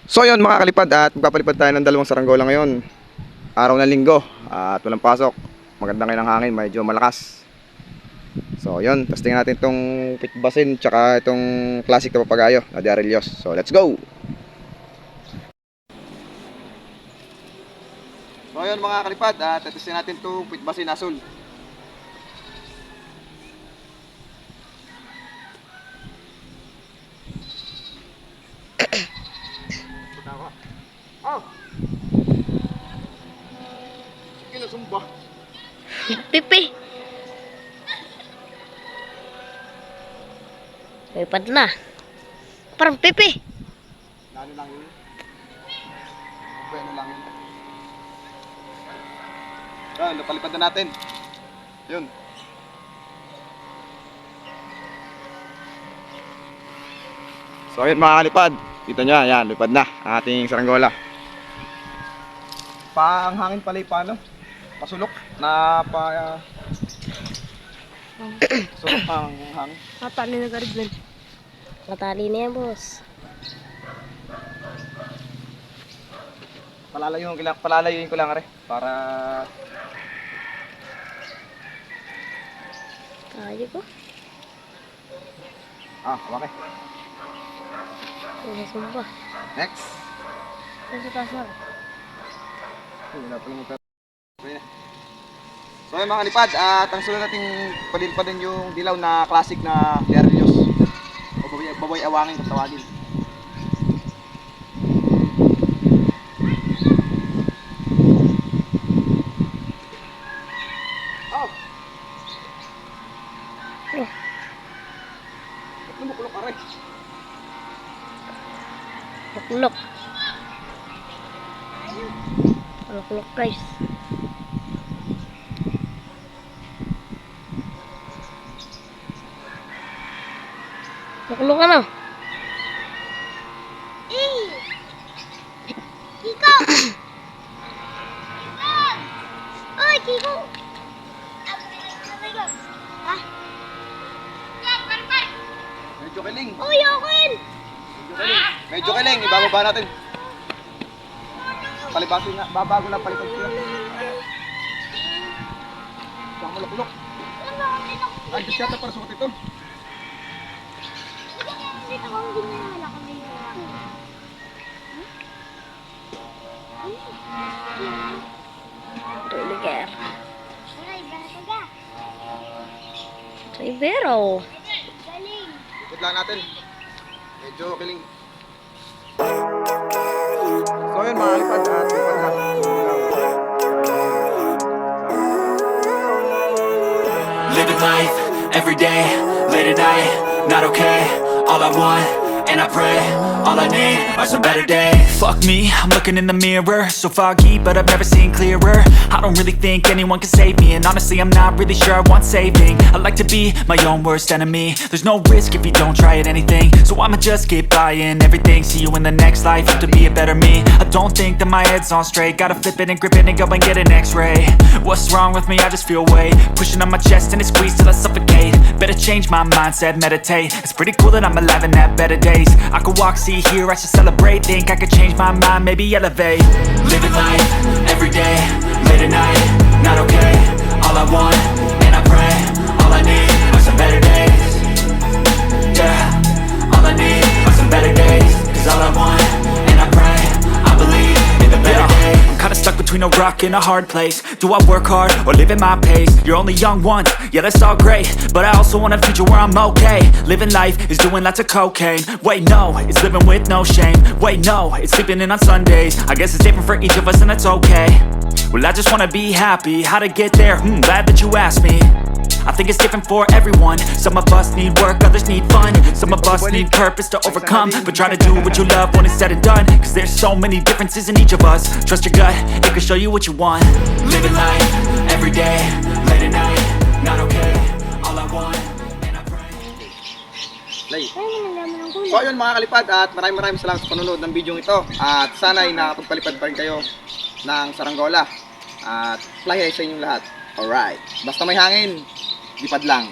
So yun mga kalipad, at magpapalipad tayo ng dalawang saranggola ngayon. Araw ng linggo at walang pasok. Maganda ngayon ang hangin, medyo malakas. So yun, testing natin itong pitbasin tsaka itong classic na papagayo na Diarrhelios. So let's go! So yun mga kalipad, at testing natin itong pitbasin asul. Oh! Sige, sumba. Pipi. Lipad na. Parang pipi. Ano lang yun? Ano lang yun? Yan, napalipad na natin. Yun. So yun mga kalipad, kita nyo, yan, lipad na ang ating saranggola. Ang hangin pala paano? Pasulok na sulok ang hangin. Matali na gariblan. Matali na yan, boss. Palalayuin ko lang re para Kaya ko. okay. Wala sumba. Next. Sa taas na. Wala pa lang. So yun mga kalipad, at ang sunod nating palilipad din yung dilaw na classic na Diarrhelios. O baboy awangin kung tawagin. Oh! Oh. Ba't lumukulok ka rin? Luklok. Luklok guys. Luklok ka na. Kiko! Oy, Kiko! Ha? Medyo kiling. Uy, akin! Medyo kiling, ibababa natin. Palibasin na, babago na palipad sila. Saka malulok. Ay, just yata para suot ito. Dito ko hindi na wala kami. Tuliger. Aray, bata ka. Sa Ibero. Galing. Ikot lang natin. Medyo kiling. So yun mga kalipad, at lipad na. Living life, every day, late at night, not okay. All I want, and I pray, all I need are some better days. Fuck me, I'm looking in the mirror, so foggy, but I've never seen clearer. I don't really think anyone can save me, and honestly I'm not really sure I want saving. I like to be my own worst enemy. There's no risk if you don't try at anything, so I'ma just keep buying everything. See you in the next life, have to be a better me. I don't think that my head's on straight, gotta flip it and grip it and go and get an x-ray. What's wrong with me? I just feel weight pushing on my chest and it squeezes till I suffocate. Better change my mindset, meditate. It's pretty cool that I'm alive and have better days. I could walk, see, hear, I should celebrate. Think I could change my mind, maybe elevate. Living life, every day, late at night, not okay. All I want, and I pray, all I need are some better days. Yeah, all I need are some better days. Cause all I want, and I pray, I believe in the better days. I'm kinda stuck between a rock and a hard place. Do I work hard or live at my pace? You're only young once, yeah that's all great, but I also want a future where I'm okay. Living life is doing lots of cocaine. Wait no, it's living with no shame. Wait no, it's sleeping in on Sundays. I guess it's different for each of us and that's okay. Well I just wanna be happy, how to get there? Glad that you asked me. I think it's different for everyone. Some of us need work, others need fun. Some of us need purpose to overcome. But try to do what you love when it's said and done. Cause there's so many differences in each of us. Trust your gut, it can show you what you want. Living life, every day, late at night, not okay. All I want, and I pray. Play. Ay, nalaman ng So yun mga kalipad, at maraming salamat sa panonood ng video ito. At sana ay nakapagpalipad pa rin kayo ng saranggola. At fly high sa inyong lahat. Alright, basta may hangin, lipad lang.